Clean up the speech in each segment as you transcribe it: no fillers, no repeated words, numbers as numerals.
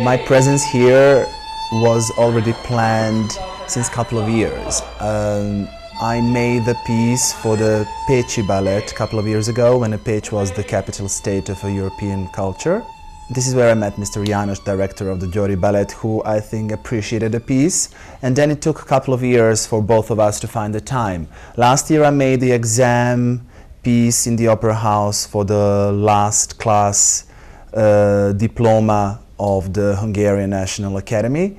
My presence here was already planned since a couple of years. I made the piece for the Pécsi Ballet a couple of years ago when Pécs was the capital state of a European culture. This is where I met Mr. János, director of the Győri Balett, who I think appreciated the piece. And then it took a couple of years for both of us to find the time. Last year I made the exam piece in the Opera House for the last class diploma of the Hungarian National Academy.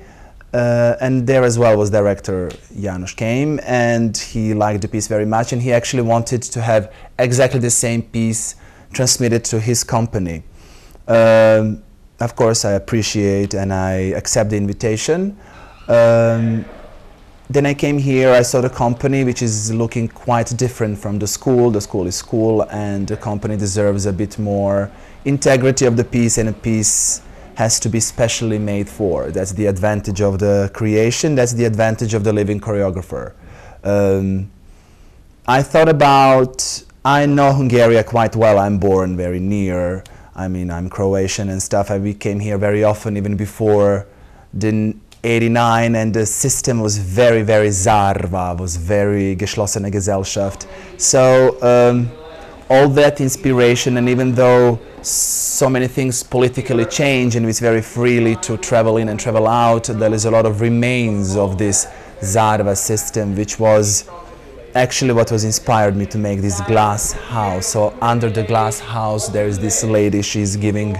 And there as well was director János came, and he liked the piece very much, and he actually wanted to have exactly the same piece transmitted to his company. Of course I appreciate and I accept the invitation. Then I came here, I saw the company, which is looking quite different from the school. The school is school, and the company deserves a bit more integrity of the piece, and a piece has to be specially made for. That's the advantage of the creation, that's the advantage of the living choreographer. I know Hungary quite well, I'm born very near. I mean, I'm Croatian and stuff, we came here very often, even before the 89, and the system was very, very zárva, was very geschlossene Gesellschaft. So all that inspiration, and even though so many things politically change and it's very freely to travel in and travel out, there is a lot of remains of this zárva system, which was actually what was inspired me to make this glass house. So under the glass house there is this lady, she's giving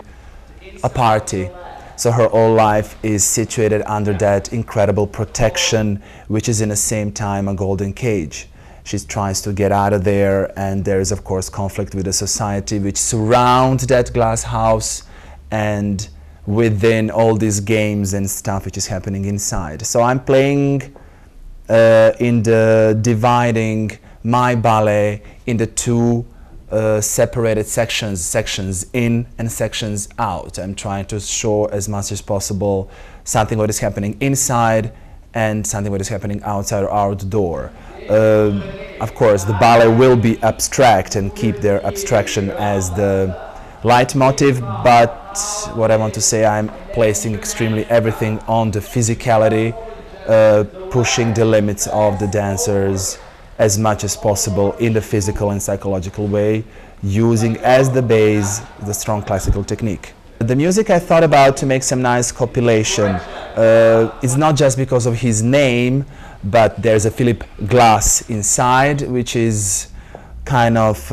a party. So her whole life is situated under that incredible protection, which is in the same time a golden cage. She tries to get out of there, and there is of course conflict with the society which surrounds that glass house, and within all these games and stuff which is happening inside. So I'm playing in the dividing my ballet in the two separated sections in and sections out. I'm trying to show as much as possible something what is happening inside and something what is happening outside or outdoor. Of course the ballet will be abstract and keep their abstraction as the leitmotif, but what I want to say, I'm placing extremely everything on the physicality, pushing the limits of the dancers as much as possible in the physical and psychological way, using as the base the strong classical technique. The music I thought about to make some nice compilation. It's not just because of his name, but there's a Philip Glass inside, which is kind of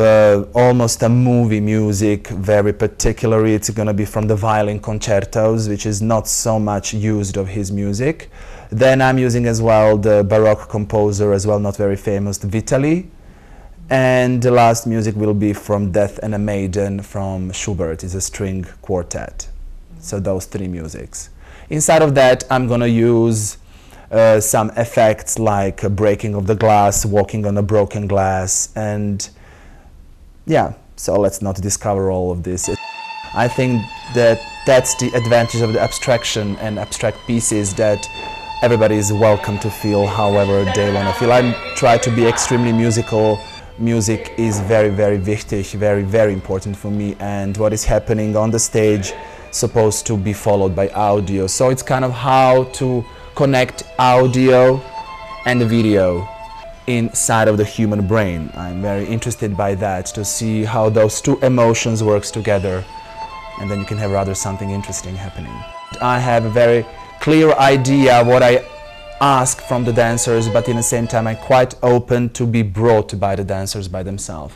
almost a movie music, very particularly. It's going to be from the violin concertos, which is not so much used of his music. Then I'm using as well the Baroque composer, as well not very famous, Vitali. And the last music will be from Death and a Maiden from Schubert. It's a string quartet. So those three musics. Inside of that I'm going to use some effects like breaking of the glass, walking on a broken glass, and yeah, so let's not discover all of this. I think that that's the advantage of the abstraction and abstract pieces, that everybody is welcome to feel however they want to feel. I try to be extremely musical. Music is very, very wichtig, very, very important for me, and what is happening on the stage supposed to be followed by audio. So it's kind of how to connect audio and the video inside of the human brain. I'm very interested by that, to see how those two emotions works together, and then you can have rather something interesting happening. I have a very clear idea what I ask from the dancers, but in the same time I'm quite open to be brought by the dancers by themselves.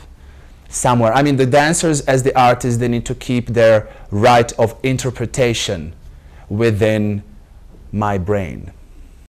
Somewhere, I mean, the dancers as the artists, they need to keep their right of interpretation within my brain.